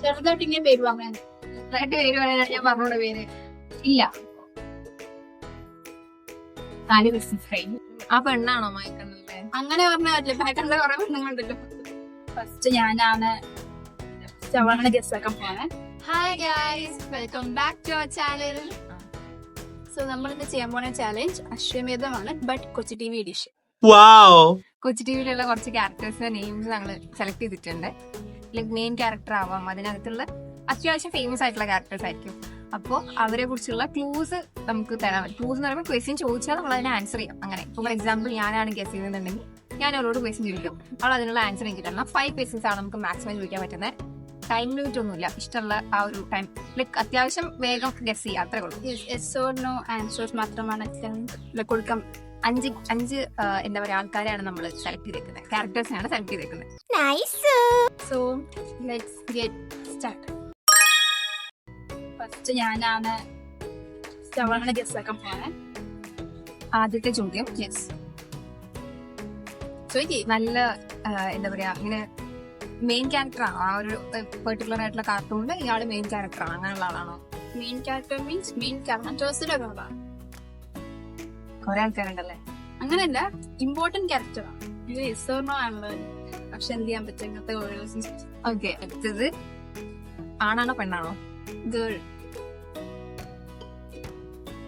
ചെറുതായിട്ട് ഇങ്ങനെ പേര് പറയാൻ പേര് പറയാനാണ് ഞാൻ പറഞ്ഞോടെ പേര് ഇല്ല. ആ പെണ്ണാണോ മയക്കണ്ണല്ലേ? അങ്ങനെ പറഞ്ഞാൽ പറ്റില്ല. മയക്കണ്ണ കുറെ പെണ്ണുങ്ങളുണ്ടല്ലോ. ഫസ്റ്റ് ഞാനാണ് ചവള ഗസ്സൊക്കെ പോണേ. Hi guys, welcome back to our channel. So നമ്മളിന്ന് ചെയ്യാൻ പോണ ചാലഞ്ച് അശ്വമേധമാണ്, but Kochi T V edition. Kochi ടിവിയിലുള്ള കുറച്ച് ക്യാരക്ടേഴ്സിന്റെ നെയിംസ് ഞങ്ങൾ സെലക്ട് ചെയ്തിട്ടുണ്ട്. ലൈക് മെയിൻ ക്യാരക്ടർ ആവാം, അതിനകത്തുള്ള അത്യാവശ്യം ഫേമസ് ആയിട്ടുള്ള ക്യാരക്ടേഴ്സ് ആയിരിക്കും. അപ്പോൾ അവരെ കുറിച്ചുള്ള ക്ലൂസ് നമുക്ക് തരാൻ പറ്റും. ക്ലൂസ് എന്ന് പറയുമ്പോൾ ക്വസ്റ്റ്യൻ ചോദിച്ചാൽ നമ്മൾ അതിനെ ആൻസർ ചെയ്യാം. അങ്ങനെ ഇപ്പോൾ ഫോർ എക്സാമ്പിൾ ഞാനാണ് ഗസ് ചെയ്യുന്നുണ്ടെങ്കിൽ ഞാൻ അവരോട് ക്വസ്റ്റ്യൻ ചോദിക്കും, അവൾ അതിനുള്ള ആൻസർ എനിക്ക് തരണം. 5 ക്വസ്റ്റ്യൻസ് ആണ് നമുക്ക് മാക്സിമം ചോദിക്കാൻ പറ്റുന്നത്. ടൈം ലിമിറ്റ് ഒന്നുമില്ല, ഇഷ്ടമുള്ള ആ ഒരു ടൈം ലൈക്ക് അത്യാവശ്യം വേഗം ഗസ് ചെയ്യാം, അത്രേ ഉള്ളൂ. യെസ് ഓർ നോ ആൻസേഴ്സ് മാത്രമാണ് കൊടുക്കാം. അഞ്ച് എന്താ പറയാ ആൾക്കാരെയാണ് നമ്മൾ സെലക്ട് ചെയ്തേക്കുന്നത്, ക്യാരക്ടേഴ്സിനാണ് സെലക്ട് ചെയ്തേക്കുന്നത്. So let's get start. First ഞാനാണ് ചവള ഗസ്സൊക്കെ പോണേ. ആദ്യത്തെ ചോദ്യം, യെസ് നല്ല എന്താ പറയാ ഇങ്ങനെ മെയിൻ ക്യാരക്ടറാണോ? ആ ഒരു പെർട്ടിക്കുലർ ആയിട്ടുള്ള കാർട്ടൂണിൽ ഇയാള് മെയിൻ ക്യാരക്ടറാണ്, അങ്ങനെയുള്ള ആളാണോ? മെയിൻ ക്യാരക്ടർ മീൻസ് മെയിൻ ക്യാരക്ടേഴ്സിന്റെ കഥ. കുറെ ആൾക്കാരുണ്ടല്ലേ. അങ്ങനെയല്ല, ഇമ്പോർട്ടന്റ് ക്യാരക്ടറാണ്. ഇത് യെസ് ഓർ നോ ആണുള്ളത്, പക്ഷെ എന്ത് ചെയ്യാൻ പറ്റും ഇങ്ങനത്തെ ഓക്കെ. അടുത്തത് ആണാണോ പെണ്ണാണോ? ഗേൾ.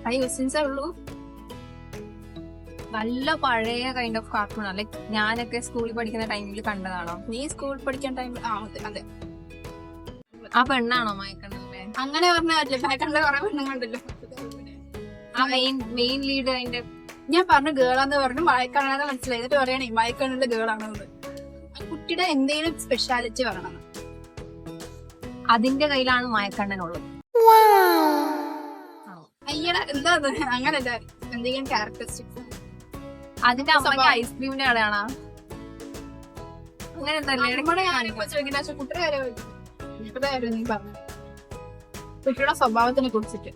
5 ക്വസ്റ്റ്യൻസേ ഉള്ളൂ. നല്ല പഴയ കൈൻഡ് ഓഫ് കാർട്ടൂൺ ആണ്. ലൈക് ഞാനൊക്കെ സ്കൂളിൽ പഠിക്കുന്ന ടൈമിൽ കണ്ടതാണോ? നീ സ്കൂളിൽ പഠിക്കാൻ ടൈമിൽ? അതെ. ആ പെണ്ണാണോ മയക്കണ്ണല്ലേ? അങ്ങനെ പറഞ്ഞാൽ പറ്റില്ല. മയക്കണ്ണ കുറെ പെണ്ണുങ്ങളുണ്ടല്ലോ. ആ മെയിൻ ലീഡ് അതിന്റെ ഞാൻ പറഞ്ഞു ഗേളാന്ന് പറഞ്ഞു, മയക്കണ്ണാന്ന് മനസ്സിലായി. എന്നിട്ട് പറയണേ മയക്കണ്ണന്റെ ഗേളാണെന്ന്. കുട്ടിയുടെ എന്തെങ്കിലും സ്പെഷ്യാലിറ്റി പറയണം. അതിന്റെ കയ്യിലാണ് മയക്കണ്ണനുള്ളത്. അയ്യട എന്താ അങ്ങനല്ല, എന്തെങ്കിലും ക്യാരക്ടറിസ്റ്റിക്സ്. അതിന്റെ അമ്മയ്ക്ക് ഐസ്ക്രീമിന്റെ കടയാണോ? അങ്ങനെ കുട്ടിയുടെ കാര്യം നീ പറഞ്ഞു. കുട്ടിയുടെ സ്വഭാവത്തിനെ കുറിച്ചിട്ട്.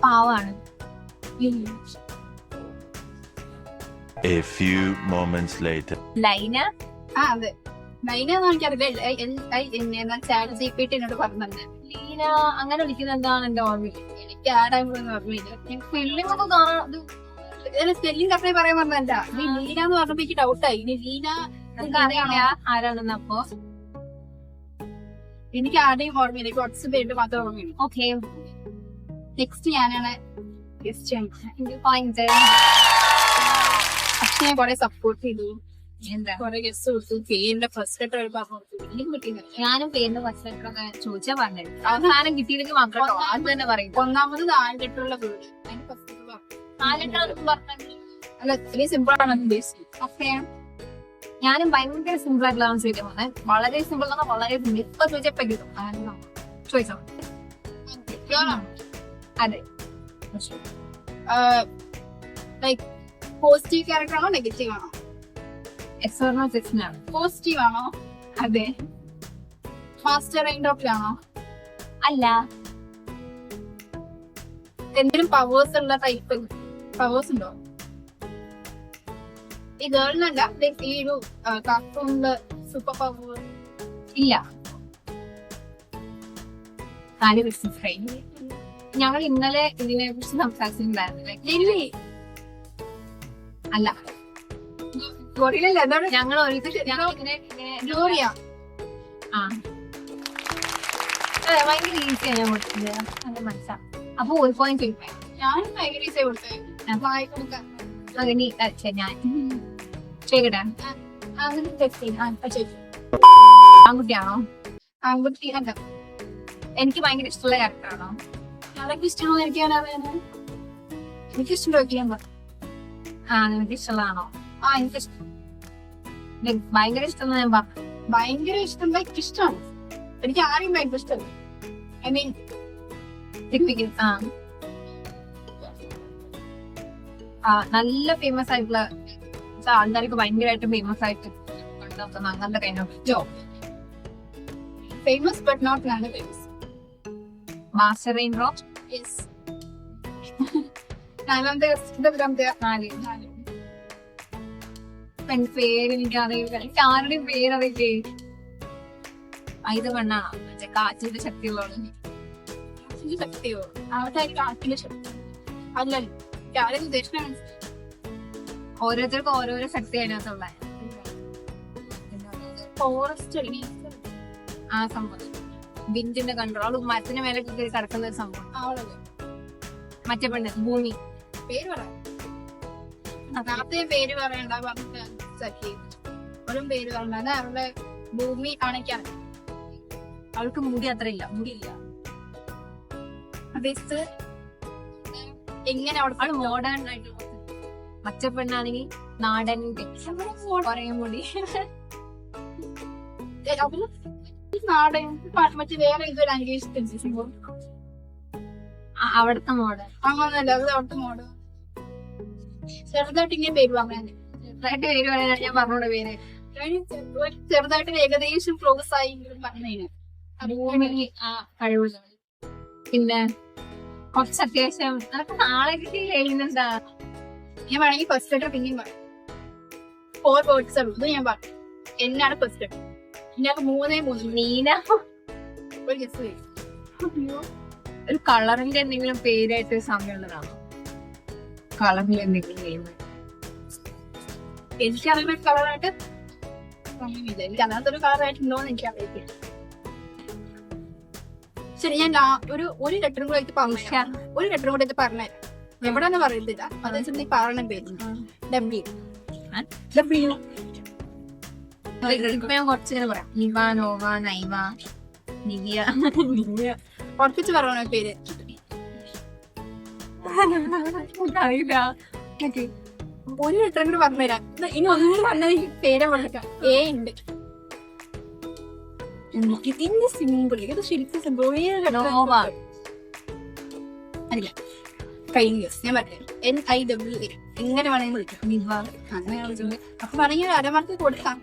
പാവാണ്. A few moments later. ലൈന? അതെ, ലൈനെന്ന് എനിക്കറിയില്ല. ചാറ്റ് ജിപിടി എന്നോട് പറഞ്ഞത്. ലീന അങ്ങനെ വിളിക്കുന്നത് എന്താണ് എന്റെ ഓർമ്മയില്ല. എനിക്ക് ആ ടൈമിലൊന്നും ഓർമ്മയില്ല. സ്പെല്ലിംഗ് കറക്റ്റായി പറയാൻ പറഞ്ഞല്ല. നീ ലീന എന്ന് പറഞ്ഞപ്പോ എനിക്ക് ഡൗട്ടായി. ഇനി ലീന അറിയില്ല ആരാണെന്ന്. അപ്പോ എനിക്ക് ആരുടെയും ഓർമ്മയില്ല, കുറച്ച് പേരുടെ മാത്രം ഓർമ്മയുണ്ട്. ഓക്കെ, നെക്സ്റ്റ് ഞാനാണ് ഗസ്റ്റ് ചെയ്യാൻ. പക്ഷെ ഞാൻ കൊറേ സപ്പോർട്ട് ചെയ്തു, കൊറേ ഗസ്റ്റ് കൊടുത്തു. പേരിന്റെ ഫസ്റ്റ് ലെറ്റർ പറഞ്ഞു കിട്ടിയില്ല. ഞാനും പേരിന്റെ ഫസ്റ്റ് ലെറ്റർ ഒക്കെ ചോദിച്ചാൽ പറഞ്ഞു. അവസാനം കിട്ടിയില്ലെങ്കിൽ മാത്രം അത് തന്നെ പറയും. ഒന്നാമത് 4 ലെറ്ററുള്ള വീട്. അതിന് ഫസ്റ്റ് അല്ല, ഇത്രയും സിമ്പിൾ ആണ് ഉദ്ദേശിച്ചത്. ഓക്കെ, ഞാനും ഭയങ്കര സിമ്പിൾ ആയിട്ടുള്ളതാണ് ചോദിക്കാൻ പോകുന്നത്. വളരെ സിമ്പിൾ ആണ്, വളരെ സിമ്പിൾ. ഇപ്പൊ ചോദിച്ചപ്പോ കിട്ടും. ചോദിച്ചോ. അതെ. ലൈക്ക് പോസിറ്റീവ് ക്യാരക്ടർ ആണോ നെഗറ്റീവ് ആണോ? എക്സോർണോ സെക്ഷനാണ്. പോസിറ്റീവ് ആണോ? അതെ. മാസ്റ്റർ റെയിൻഡ്രോപ്പിലാണോ? അല്ല. എന്തെങ്കിലും പവേഴ്സ് ഉള്ള ടൈപ്പ് പവേഴ്സ് ഉണ്ടോ? ഈ ഗേളിനല്ല, ഈ ഒരു കാർട്ടൂണില് സൂപ്പർ പവർ ഇല്ല. ഞങ്ങൾ ഇന്നലെ ഇതിനെ കുറിച്ച് സംസാരിച്ചിട്ടുണ്ടായിരുന്നു. അല്ല, ഞങ്ങൾ ഗ്ലോറിയ. ഭയങ്കര ഈസിയാണ് ഞാൻ കൊടുത്തത്, അത് മനസ്സിലാവും. അപ്പൊ 1 പോയിന്റ് ചോദിക്കാം. ഞാൻ ഭയങ്കര ഈസിയായി കൊടുത്തേ. ഞാൻ ചോദിക്കട്ടെ, ആൺകുട്ടിയാണോ? ആൺകുട്ടി അല്ല. എനിക്ക് ഭയങ്കര ഇഷ്ടമുള്ള ക്യാരക്ടറാണോ? അതൊക്കെ ഇഷ്ടമാണോ എനിക്കറിയാം. എനിക്കിഷ്ടം വയ്ക്കാൻ പറഞ്ഞു. നിനക്ക് ഇഷ്ടമുള്ളതാണോ? എനിക്കിഷ്ടം. ഭയങ്കര ഇഷ്ടം ഞാൻ പറഞ്ഞു. ഭയങ്കര ഇഷ്ടം ലൈക്ക് ഇഷ്ടമാണ്. എനിക്ക് ആരെയും ഭയങ്കര ഇഷ്ടമല്ല. ഐ മീൻ നല്ല ഫേമസ് ആയിട്ടുള്ള ആൾക്കാർക്ക് ഭയങ്കരമായിട്ട് ഫേമസ് ആയിട്ട് കണ്ടെത്തുന്ന അങ്ങനത്തെ kind of job. Famous but not നല്ല ഫേമസ്. മാസ്റ്റർ റെയിൻഡ്രോ. യെസ്. നാലാമത്തെ പേര് എനിക്ക് അറിയില്ല. എനിക്ക് ആരുടെയും പേരറിയില്ലേ? ഇത് പെണ്ണാണോ മറ്റേ കാറ്റിന്റെ ശക്തിയുള്ളത്? കാറ്റിന്റെ ശക്തിയോ? അവിടെ കാറ്റിന്റെ ശക്തി അല്ലല്ലോ. ആരും ഉദ്ദേശിക്കണം. ഓരോരുത്തർക്കും ഓരോരോ ശക്തി അതിനകത്തുള്ള ഫോറസ്റ്റ് ആ സംഭവം വിൻഡിന്റെ കൺട്രോൾ മരത്തിന് മേലെ കയറി കിടക്കുന്ന ഒരു സംഭവം. ആളല്ലേ മറ്റേ പെണ്ണ് ഭൂമി. പേര് പറയാം. നേരത്തെ പേര് പറയണ്ട പറഞ്ഞിട്ട് സഖി ഒരു പേര് പറയണ്ട. അത് അവരുടെ ഭൂമി കാണിക്കാൻ അവൾക്ക് മുടി അത്ര ഇല്ല, മുടിയില്ല. ബസ് എങ്ങനെ അവിടെ അവള് മോഡേൺ ആയിട്ട് മറ്റേ പെണ്ണാണെങ്കിൽ നാടൻ കൊറേ മുടി. അവര് നാടൻ മറ്റേ വേറെ ഇത് ലാംഗ്വേജ് അവിടുത്തെ മോഡേൺ അങ്ങനല്ല. അത് അവിടുത്തെ മോഡ് ചെറുതായിട്ട് ഇങ്ങനെ പേര് പറഞ്ഞാൽ ചെറുതായിട്ട് പേര് പറയാനാണ് ഞാൻ പറഞ്ഞോടെ പേര്. ചെറുതായിട്ട് ഏകദേശം ക്ലോസ് ആയി പറഞ്ഞതിന് ഭൂമി ആ കഴിവില്ല. പിന്നെ കുറച്ച് അത്യാവശ്യം അതൊക്കെ നാളെ കഴിയുന്നെന്താ. ഞാൻ വേണമെങ്കിൽ ഫസ്റ്റ് ലെറ്റർ പിന്നെയും പറയും. 4 വേർഡ്സ് ഉള്ളൂ ഞാൻ പറഞ്ഞു. എന്നാണ് ഫസ്റ്റ് ലെറ്റർ? ഇതിനകത്ത് 3 നീന. ഒരു ഗസ് ചെയ്യും. ഒരു കളറിന്റെ എന്തെങ്കിലും പേരായിട്ട് സമയമുള്ളതാണോ? കളറിൽ എന്തെങ്കിലും നെയ്മ് എനിക്കറിയുന്ന കളറായിട്ട് സമയമില്ല. എനിക്ക് അങ്ങനത്തെ ഒരു കളറായിട്ടുണ്ടോന്ന് എനിക്ക് അറിയില്ല. ശരി, ഞാൻ ഒരു ലെറ്ററും കൂടെ ആയിട്ട് പറഞ്ഞു. ഒരു ലെറ്ററും കൂടെ ആയിട്ട് പറഞ്ഞുതരാം. എവിടെ ഒന്നും പറയുന്നില്ല. അതനുസരിച്ച് നീ പറയണ പേര് ഡബ്ല്യു. ഇപ്പൊ ഞാൻ കുറച്ചിങ്ങനെ പറയാം. നിവ, നോവ, നൈവ, നിവിയ. ഉറപ്പിച്ച് പറയണ പേര്. ഒരു ലെറ്ററും കൂടെ പറഞ്ഞുതരാം. ഇനി ഒന്നും പറഞ്ഞത് ഈ പേരെ വിളിക്കാം. എ ഉണ്ട്. ഇതിന്റെ സിമ്പിൾ. ഇത് ശരിക്കും സിമ്പിൾ അല്ല. കഴിഞ്ഞ ഞാൻ പറഞ്ഞു NIWA എങ്ങനെ വേണമെങ്കിൽ വിളിക്കാം. അങ്ങനെ വിളിച്ചത് അപ്പൊ വേണമെങ്കിൽ അരമാർക്ക് കൊടുക്കാം.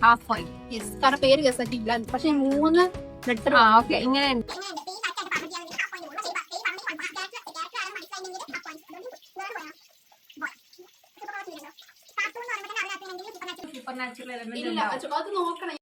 Half point. യെസ്, കാരണം പേര് ഗസാക്കില്ല. പക്ഷെ 3 ലെറ്റർ ഓക്കെ. ഇങ്ങനെ ഇല്ല. അത് നോക്കണം.